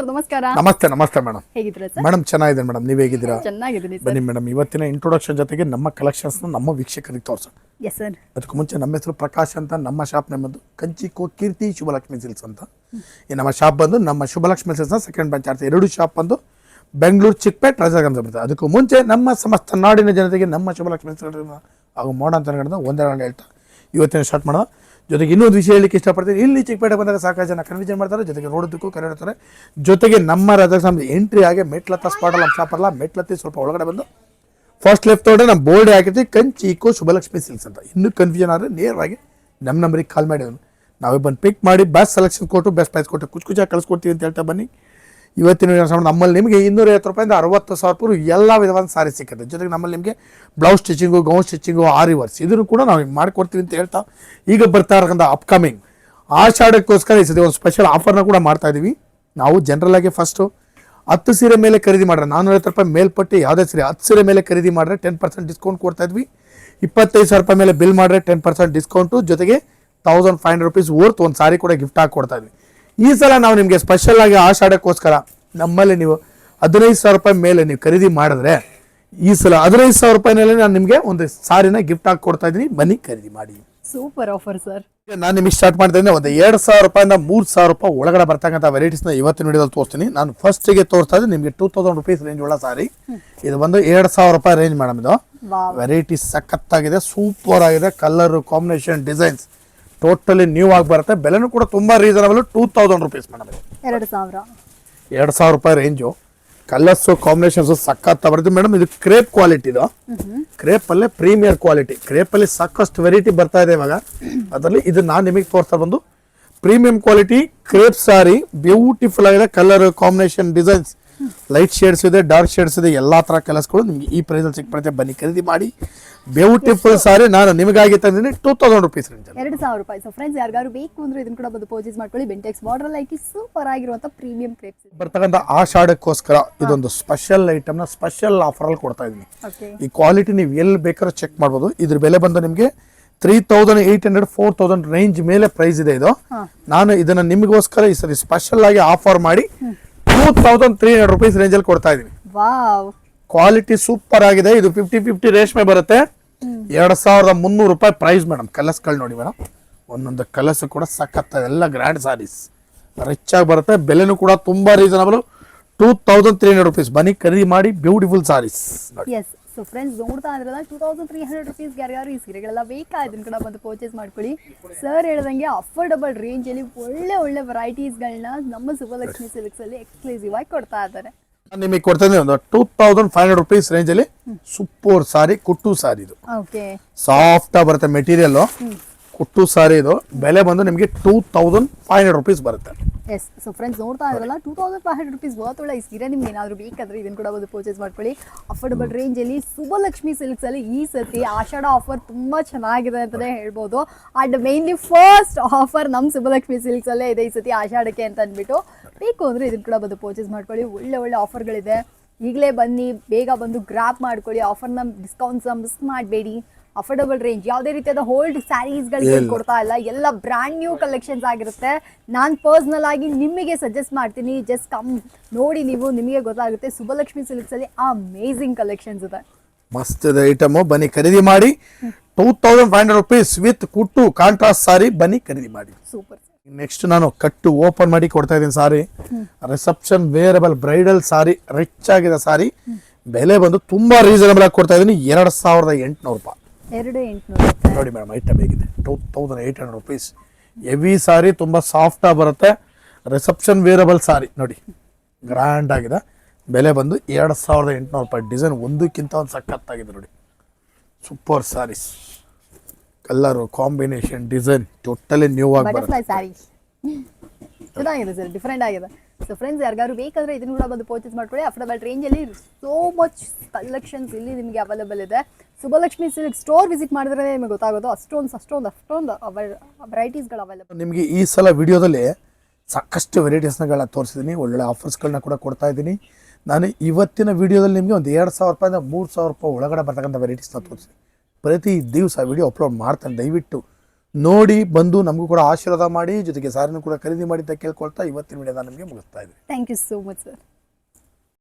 ನಮಸ್ಕಾರ. ನಮಸ್ತೆ ನಮಸ್ತೆ ಮೇಡಮ್. ಹೇಗಿದ್ದೀರಾ ಸರ್? ಮೇಡಮ್ ಚೆನ್ನಾಗಿದ್ದೀನಿ ಮೇಡಮ್, ನೀವು ಹೇಗಿದ್ದೀರಾ? ಚೆನ್ನಾಗಿದ್ದೀನಿ ಸರ್. ಬನ್ನಿ ಮೇಡಮ್, ಇವತ್ತಿನ ಇಂಟ್ರೊಡಕ್ಷನ್ ಜೊತೆಗೆ ನಮ್ಮ ಕಲೆಕ್ಷನ್ಸ್ನ ನಮ್ಮ ವೀಕ್ಷಕರಿಗೆ ತೋರಿಸೋಣ. Yes sir. ಅದಕ್ಕೂ ಮುಂಚೆ ನಮ್ಮ ಹೆಸರು ಪ್ರಕಾಶ್ ಅಂತ, ನಮ್ಮ ಶಾಪ್ ನಮ್ಮದು ಕಂಚಿಕೋ ಕೀರ್ತಿ ಶುಭಲಕ್ಷ್ಮಿ ಸಿಲ್ಕ್ಸ್ ಅಂತ. ಈ ನಮ್ಮ ಶಾಪ್ ಬಂದು ನಮ್ಮ ಶುಭಲಕ್ಷ್ಮಿ ಸಿಲ್ಕ್ಸ್ನ ಸೆಕೆಂಡ್ ಬ್ರಾಂಚ್ ಆಗ್ತದೆ. ಎರಡು ಶಾಪ್ ಬಂದು ಬೆಂಗಳೂರು ಚಿಕ್ಕಪೇಟೆ ರಾಜಾಗಂಜ ಬರ್ತದೆ. ಅದಕ್ಕೂ ಮುಂಚೆ ನಮ್ಮ ಸಮಸ್ತ ನಾಡಿನ ಜನತೆಗೆ ನಮ್ಮ ಶುಭಲಕ್ಷ್ಮಿ ಸಿಲ್ಕ್ಸ್ ಹಾಗೂ ಮಾಡೋ ಅಂತ ಒಂದೆರಡು ಹೇಳ್ತಾ ಇವತ್ತಿನ ಸ್ಟಾರ್ಟ್ ಮಾಡೋಣ. ಜೊತೆಗೆ ಇನ್ನೊಂದು ವಿಷಯ ಹೇಳಲಿಕ್ಕೆ ಇಷ್ಟಪಡ್ತೀನಿ. ಇಲ್ಲಿ ಚಿಕ್ಕಪೇಟೆ ಬಂದಾಗ ಸಾಕಷ್ಟು ಜನ ಕನ್ಫ್ಯೂಷನ್ ಮಾಡ್ತಾರೆ, ಜೊತೆಗೆ ನೋಡೋದಕ್ಕೂ ಕರೆಯುತ್ತಾರೆ. ಜೊತೆಗೆ ನಮ್ಮ ರಾಜಾಗಂಜ ಎಂಟ್ರಿ ಆಗಿ ಮೆಟ್ಲತ್ತ ಸ್ಪಾಟಲ್ಲ ನಮ್ಮ ಶಾಪ್ ಅಲ್ಲ, ಮೆಟ್ಲತ್ತಿ ಸ್ವಲ್ಪ ಒಳಗಡೆ ಬಂದು ಫಸ್ಟ್ ಲೆಫ್ಟ್ ಹೊಡೆ ನಮ್ಮ ಬೋರ್ಡ್ ಹಾಕಿರ್ತೀವಿ ಕಂಚಿಕೋ ಶುಭಲಕ್ಷ್ಮಿ ಸಿಲ್ಕ್ಸ್ ಅಂತ. ಇನ್ನೂ ಕನ್ಫ್ಯೂಷನ್ ಆದರೆ ನೇರವಾಗಿ ನಮ್ಮ ನಂಬರಿಗೆ ಕಾಲ್ ಮಾಡಿ ನಾವೇ ಬಂದು ಪಿಕ್ ಮಾಡಿ ಬೆಸ್ಟ್ ಸೆಲೆಕ್ಷನ್ ಕೊಟ್ಟು ಬೆಸ್ಟ್ ಪ್ರೈಸ್ ಕೊಟ್ಟು ಕುಚ್ಚಾಗಿ ಕಳಿಸ್ಕೊಡ್ತೀವಿ ಅಂತ ಹೇಳ್ತಾ ಬನ್ನಿ. ಇವತ್ತಿನ ನಮ್ಮಲ್ಲಿ ನಿಮಗೆ 250 ರೂಪಾಯಿಂದ 60,000 ಎಲ್ಲ ವಿಧವಾದ ಸಾರಿ ಸಿಕ್ಕುತ್ತೆ. ಜೊತೆಗೆ ನಮ್ಮಲ್ಲಿ ನಿಮಗೆ ಬ್ಲೌಸ್ ಸ್ಟಿಚಿಂಗು, ಗೌನ್ ಸ್ಟಿಚಿಂಗು, ಆರಿ ವರ್ಕ್ಸ್ ಇದನ್ನು ಕೂಡ ನಾವು ಮಾಡಿಕೊಡ್ತೀವಿ ಅಂತ ಹೇಳ್ತಾ ಈಗ ಬರ್ತಾ ಇರತಕ್ಕಂಥ ಅಪ್ಕಮಿಂಗ್ ಆಷಾಢಕ್ಕೋಸ್ಕರ ಈ ಸತಿ ಒಂದು ಸ್ಪೆಷಲ್ ಆಫರ್ನ ಕೂಡ ಮಾಡ್ತಾ ಇದ್ದೀವಿ. ನಾವು ಜನರಲ್ ಆಗಿ ಫಸ್ಟು 10 ಸೀರೆ ಮೇಲೆ ಖರೀದಿ ಮಾಡಿದ್ರೆ 450 ರೂಪಾಯಿ ಮೇಲ್ಪಟ್ಟು ಯಾವುದೇ ಸೀರೆ 10 ಸೀರೆ ಮೇಲೆ ಖರೀದಿ ಮಾಡಿದ್ರೆ 10% ಡಿಸ್ಕೌಂಟ್ ಕೊಡ್ತಾ ಇದ್ವಿ. 25,000 ರೂಪಾಯಿ ಮೇಲೆ ಬಿಲ್ ಮಾಡಿದ್ರೆ 10% ಡಿಸ್ಕೌಂಟು, ಜೊತೆಗೆ 1,500 ರೂಪೀಸ್ ವರ್ತ್ ಒಂದು ಸಾರಿ ಕೂಡ ಗಿಫ್ಟ್ ಆಗಿ ಕೊಡ್ತಾ ಇದ್ವಿ. ಈ ಸಲ ನಾವು ನಿಮಗೆ ಸ್ಪೆಷಲ್ ಆಗಿ ಆಷಾಢಕ್ಕೋಸ್ಕರ ನಮ್ಮಲ್ಲಿ ನೀವು 15,000 ರೂಪಾಯಿ ಮೇಲೆ ನೀವು ಖರೀದಿ ಮಾಡಿದ್ರೆ ಈ ಸಲ 15,000 ರೂಪಾಯಿನಲ್ಲಿ ನಾನು ನಿಮಗೆ ಒಂದು ಸಾರಿನ ಗಿಫ್ಟ್ ಆಗಿ ಕೊಡ್ತಾ ಇದ್ದೀನಿ. ಬನ್ನಿ ಖರೀದಿ ಮಾಡಿ. Super offer sir. ನಾನು ನಿಮಗೆ ಸ್ಟಾರ್ಟ್ ಮಾಡ್ತಾ ಇದ್ದೀನಿ. ಒಂದು 2,000 ರೂಪಾಯಿಂದ 3,000 ರೂಪಾಯಿ ಒಳಗಡೆ ಬರ್ತಕ್ಕಂಥ ವೆರೈಟೀಸ್ನ ಇವತ್ತಿನ ವಿಡಿಯೋದಲ್ಲಿ ತೋರಿಸ್ತೀನಿ. ನಾನು ಫಸ್ಟಿಗೆ ತೋರಿಸ್ತಾ ಇದ್ದೀನಿ ನಿಮಗೆ 2,000 ರೂಪೀಸ್ ರೇಂಜ್ ಒಳ್ಳೆ ಸಾರಿ. ಇದು ಬಂದು 2,000 ರೂಪಾಯಿ ರೇಂಜ್ ಮೇಡಮ್. ಇದು ವೆರೈಟಿ ಸಖತ್ತಾಗಿದೆ, ಸೂಪರ್ ಆಗಿದೆ. Colour combination designs totally new ಆಗಿ ಬರುತ್ತೆ. ಬೆಲೆನೂ ಕೂಡ ತುಂಬ ರೀಸನಬಲ್, 2,000 ರೂಪೀಸ್ ಮೇಡಮ್. 2,000 ರೂಪಾಯಿ ರೇಂಜು. ಕಲರ್ಸು ಕಾಂಬಿನೇಷನ್ಸು ಸಖತ್ ಬರುತ್ತೆ ಮೇಡಮ್. ಇದು ಕ್ರೇಪ್ ಕ್ವಾಲಿಟಿ. ಇದು ಕ್ರೇಪಲ್ಲೇ ಪ್ರೀಮಿಯರ್ ಕ್ವಾಲಿಟಿ. ಕ್ರೇಪಲ್ಲಿ ಸಾಕಷ್ಟು ವೆರೈಟಿ ಬರ್ತಾ ಇದೆ ಇವಾಗ. ಅದರಲ್ಲಿ ಇದು ನಾನು ನಿಮಗೆ ತೋರಿಸ್ತಾ ಬಂದು ಪ್ರೀಮಿಯಂ ಕ್ವಾಲಿಟಿ ಕ್ರೇಪ್ ಸಾರಿ. ಬ್ಯೂಟಿಫುಲ್ ಆಗಿದೆ. Colour combination designs light shades ಇದೆ, ಡಾರ್ಕ್ ಶೇಡ್ಸ್ ಇದೆ, ಎಲ್ಲ ಥರ ಕಲರ್ಸ್ಗಳು ನಿಮಗೆ ಈ ಪ್ರೈಸಲ್ಲಿ ಸಿಕ್ಬಿಡುತ್ತೆ. ಬನ್ನಿ ಖರೀದಿ ಮಾಡಿ. ಬ್ಯೂಟಿಫುಲ್ ಸಾರಿ ನಾನು ನಿಮಗಾಗಿ ತಂದಿದ್ದೀನಿ 2,000 ರೂಪೀಸ್ ರೇಂಜ್. 2,000 ರೂಪಾಯಿ. ಸೊ ಫ್ರೆಂಡ್ಸ್, ಯಾರಿಗಾರು ಬೇಕು ಅಂದ್ರೆ ಇದನ್ನ ಕೂಡ ಬಂದು ಪರ್ಚೇಸ್ ಮಾಡ್ಕೊಳ್ಳಿ. ಬೆಂಟೆಕ್ಸ್ ಬಾರ್ಡರ್ ಲೈಕಿ ಸೂಪರ್ ಆಗಿರುವಂತ ಪ್ರೀಮಿಯಂ ಕ್ರೇಪ್ಸ್ ಬರ್ತಕ್ಕಂಥ ಆಷಾಢಕ್ಕೋಸ್ಕರ ಇದೊಂದು ಸ್ಪೆಷಲ್ ಐಟಮ್ನ ಸ್ಪೆಷಲ್ ಆಫರಲ್ಲಿ ಕೊಡ್ತಾ ಇದ್ದೀನಿ. ಈ ಕ್ವಾಲಿಟಿ ನೀವು ಎಲ್ಲಿ ಬೇಕಾದ್ರೂ ಚೆಕ್ ಮಾಡ್ಬೋದು. ಇದ್ರ ಬೆಲೆ ಬಂದು ನಿಮಗೆ 3,800 4,000 ರೇಂಜ್ ಮೇಲೆ ಪ್ರೈಸ್ ಇದೆ. ಇದು ನಾನು ಇದನ್ನ ನಿಮಗೋಸ್ಕರ ಈ ಸರಿ ಸ್ಪೆಷಲ್ ಆಗಿ ಆಫರ್ ಮಾಡಿ 2,300 ರೂಪೀಸ್ ರೇಂಜಲ್ಲಿ ಕೊಡ್ತಾ ಇದ್ದೀನಿ. ಕ್ವಾಲಿಟಿ ಸೂಪರ್ ಆಗಿದೆ. ಇದು 50-50 ರೇಷ್ಮೆ ಬರುತ್ತೆ. 2,300 ರೂಪಾಯಿ ಪ್ರೈಸ್ ಮೇಡಮ್. ಕಲರ್ಸ್ಗಳು ನೋಡಿ ಮೇಡಮ್, ಒಂದೊಂದು ಕಲರ್ಸ್ ಕೂಡ ಸಖತ್, ಎಲ್ಲ ಗ್ರ್ಯಾಂಡ್ ಸಾರೀಸ್ ರಿಚ್ ಆಗಿ ಬರುತ್ತೆ. ಬೆಲೆನೂ ಕೂಡ ತುಂಬಾ ರೀಸನಬಲ್, 2,300 ರೂಪೀಸ್. ಬನ್ನಿ ಖರೀದಿ ಮಾಡಿ. ಬ್ಯೂಟಿಫುಲ್ ಸಾರೀಸ್. ಸೊ ಫ್ರೆಂಡ್ಸ್, ನೋಡ್ತಾ ಇದ್ರಲ್ಲ 2,300 ರೂಪೀಸ್. ಯಾರ್ಯಾರು ಈ ಸೀರೆಗಳೆಲ್ಲ ಬೇಕಾ ಇದನ್ನ ಕೂಡ ಬಂದು ಪರ್ಚೇಸ್ ಮಾಡ್ಕೊಳ್ಳಿ. ಸರ್ ಹೇಳ್ದಂಗೆ ಅಫೋರ್ಡಬಲ್ ರೇಂಜ್ ಅಲ್ಲಿ ಒಳ್ಳೆ ವೆರೈಟೀಸ್ಗಳನ್ನ ನಮ್ಮ ಶುಭಲಕ್ಷ್ಮಿ ಸಿಲ್ಕ್ಸ್ ಅಲ್ಲಿ ಎಕ್ಸ್ಕ್ಲೂಸಿವ್ ಆಗಿ ಕೊಡ್ತಾ ಇದ್ದಾರೆ. ನಿಮಗೆ ಕೊಡ್ತಾ ಇದ್ದೀನಿ ಒಂದು 2,500 ರೂಪೀಸ್ ರೇಂಜ್ ಅಲ್ಲಿ ಸೂಪರ್ ಸಾರಿ, ಕುಟ್ಟು ಸಾರಿ. ಇದು ಸಾಫ್ಟ್ ಆಗಿ ಬರುತ್ತೆ ಮೆಟೀರಿಯಲ್. ಕುಟ್ಟು ಸಾರಿ ಇದು. ಬೆಲೆ ಬಂದು ನಿಮಗೆ 2,500 ರೂಪೀಸ್ ಬರುತ್ತೆ. ಎಸ್. ಸೊ ಫ್ರೆಂಡ್ಸ್, ನೋಡ್ತಾ ಇದ್ರಲ್ಲ 2,500 ರೂಪೀಸ್ ವರ್ತ್ ಒಳ್ಳೆ ಈ ಸೀರೆ ನಿಮ್ಗೆ ಏನಾದರೂ ಬೇಕಾದ್ರೆ ಇದನ್ನು ಕೂಡ ಬಂದು ಪರ್ಚೇಸ್ ಮಾಡ್ಕೊಳ್ಳಿ. ಅಫೋರ್ಡಬಲ್ ರೇಂಜಲ್ಲಿ ಶುಭಲಕ್ಷ್ಮಿ ಸಿಲ್ಕ್ಸಲ್ಲಿ ಈ ಸತಿ ಆಷಾಢ ಆಫರ್ ತುಂಬ ಚೆನ್ನಾಗಿದೆ ಅಂತಲೇ ಹೇಳ್ಬೋದು. ಆ್ಯಂಡ್ ಮೇನ್ಲಿ ಫಸ್ಟ್ ಆಫರ್ ನಮ್ಮ ಶುಭಲಕ್ಷ್ಮಿ ಸಿಲ್ಕ್ಸಲ್ಲೇ ಇದೆ ಈ ಸತಿ ಆಷಾಢಕ್ಕೆ ಅಂತ ಅಂದ್ಬಿಟ್ಟು. ಬೇಕು ಅಂದರೆ ಇದನ್ನು ಕೂಡ ಬಂದು ಪರ್ಚೇಸ್ ಮಾಡ್ಕೊಳ್ಳಿ. ಒಳ್ಳೆ ಆಫರ್ಗಳಿದೆ. ಈಗಲೇ ಬನ್ನಿ, ಬೇಗ ಬಂದು ಗ್ರಾಪ್ ಮಾಡ್ಕೊಳ್ಳಿ. ಆಫರ್ನ ಡಿಸ್ಕೌಂಟ್ಸ್ ಮಿಸ್ ಮಾಡಬೇಡಿ. ಅಫೋರ್ಡಬಲ್ ರೇಂಜ್, ಯಾವುದೇ ರೀತಿಯಾದ ಹೋಲ್ಡ್ ಸ್ಯಾರೀಸ್ಗಳಿಗೆ ಕೊಡ್ತಾ ಇಲ್ಲ, ಎಲ್ಲ ಬ್ರ್ಯಾಂಡ್ ನ್ಯೂ ಕಲೆಕ್ಷನ್ಸ್ ಆಗಿರುತ್ತೆ. ನಾನು ಪರ್ಸ್ನಲ್ ಆಗಿ ನಿಮಗೆ ಸಜೆಸ್ಟ್ ಮಾಡ್ತೀನಿ, ಜಸ್ಟ್ ಕಮ್ ನೋಡಿ, ನಿಮಗೆ ಗೊತ್ತಾಗುತ್ತೆ. ಶುಭಲಕ್ಷ್ಮಿ ಸಿಲ್ಕ್ಸಲ್ಲಿ ಅಮೇಝಿಂಗ್ ಕಲೆಕ್ಷನ್ಸ್ ಇದೆ, ಮಸ್ತ್ ಇದೆ ಐಟಮು. ಬನ್ನಿ ಖರೀದಿ ಮಾಡಿ. 2,500 ರೂಪೀಸ್ ವಿತ್ ಕುಟ್ಟು ಕಾಂಟ್ರಾಸ್ಟ್ ಸಾರಿ. ಬನ್ನಿ ಖರೀದಿ ಮಾಡಿ. ಸೂಪರ್. ನೆಕ್ಸ್ಟ್ ನಾನು ಕಟ್ಟು ಓಪನ್ ಮಾಡಿ ಕೊಡ್ತಾ ಇದ್ದೀನಿ ಸಾರಿ. ರಿಸೆಪ್ಷನ್ ವೇರಬಲ್ ಬ್ರೈಡಲ್ ಸಾರಿ, ರಿಚ್ ಆಗಿದೆ ಸಾರಿ. ಬೆಲೆ ಬಂದು ತುಂಬಾ ರೀಸನಬಲ್ ಆಗಿ ಕೊಡ್ತಾ ಇದ್ದೀನಿ. 2,800 ರೂಪಾಯಿ. 2,800 ನೋಡಿ ಮೇಡಮ್, ಐಟಮ್ ಹೇಗಿದೆ. 2,800 ರೂಪೀಸ್. ಹೆವಿ ಸಾರಿ, ತುಂಬ ಸಾಫ್ಟ್ ಆಗಿ ಬರುತ್ತೆ. ರಿಸೆಪ್ಷನ್ ವೇರಬಲ್ ಸಾರಿ ನೋಡಿ, ಗ್ರ್ಯಾಂಡ್ ಆಗಿದೆ. ಬೆಲೆ ಬಂದು 2,800 ರೂಪಾಯಿ. ಡಿಸೈನ್ ಒಂದಕ್ಕಿಂತ ಒಂದು ಸಖತ್ತಾಗಿದೆ ನೋಡಿ. Super saris. Colour combination design totally new ಆಗಿ ಬರುತ್ತೆ. ಚೆನ್ನಾಗಿದೆ ಸರ್, ಡಿಫ್ರೆಂಟ್ ಆಗಿದೆ. ಸೊ ಫ್ರೆಂಡ್ಸ್, ಯಾರಿಗಾರು ಬೇಕಾದ್ರೆ ಇದನ್ನು ಕೂಡ ಬಂದು ಪರ್ಚೇಸ್ ಮಾಡ್ಕೊಳ್ಳಿ. ಅಫೋರ್ಡಬಲ್ ರೇಂಜಲ್ಲಿ ಸೋ ಮಚ್ ಕಲೆಕ್ಷನ್ಸ್ ಇಲ್ಲಿ ನಿಮಗೆ ಅವೈಲೇಬಲ್ ಇದೆ. ಶುಭಲಕ್ಷ್ಮಿ ಸಿಲ್ಕ್ ಸ್ಟೋರ್ ವಿಸಿಟ್ ಮಾಡಿದ್ರೆ ನಿಮಗೆ ಗೊತ್ತಾಗೋದು ಅಷ್ಟೊಂದು ವೆರೈಟೀಸ್ಗಳು ಅವೈಲೇಬಲ್. ನಿಮಗೆ ಈ ಸಲ ವಿಡಿಯೋದಲ್ಲಿ ಸಾಕಷ್ಟು ವೆರೈಟೀಸ್ಗಳನ್ನ ತೋರಿಸಿದ್ದೀನಿ. ಒಳ್ಳೊಳ್ಳೆ ಆಫರ್ಸ್ಗಳನ್ನ ಕೂಡ ಕೊಡ್ತಾ ಇದ್ದೀನಿ. ನಾನು ಇವತ್ತಿನ ವಿಡಿಯೋದಲ್ಲಿ ನಿಮಗೆ ಒಂದು 2,000 ರೂಪಾಯಿಂದ 3,000 ರೂಪಾಯಿ ಒಳಗಡೆ ಬರ್ತಕ್ಕಂಥ ವೆರೈಟೀಸ್ನ ತೋರಿಸ್ತೀನಿ. ಪ್ರತಿ ದಿವಸ ವಿಡಿಯೋ ಅಪ್ಲೋಡ್ ಮಾಡ್ತಾನೆ. ದಯವಿಟ್ಟು ನೋಡಿ ಬಂದು ನಮಗೂ ಕೂಡ ಆಶೀರ್ವಾದ ಮಾಡಿ, ಜೊತೆಗೆ ಸಾರಿನೂ ಕೂಡ ಖರೀದಿ ಮಾಡಿ ಅಂತ ಕೇಳ್ಕೊಳ್ತಾ ಇವತ್ತಿನ ವಿಡಿಯೋನ ನಿಮಗೆ ಮುಗಿಸ್ತಾ ಇದ್ದೀನಿ. Thank you so much sir.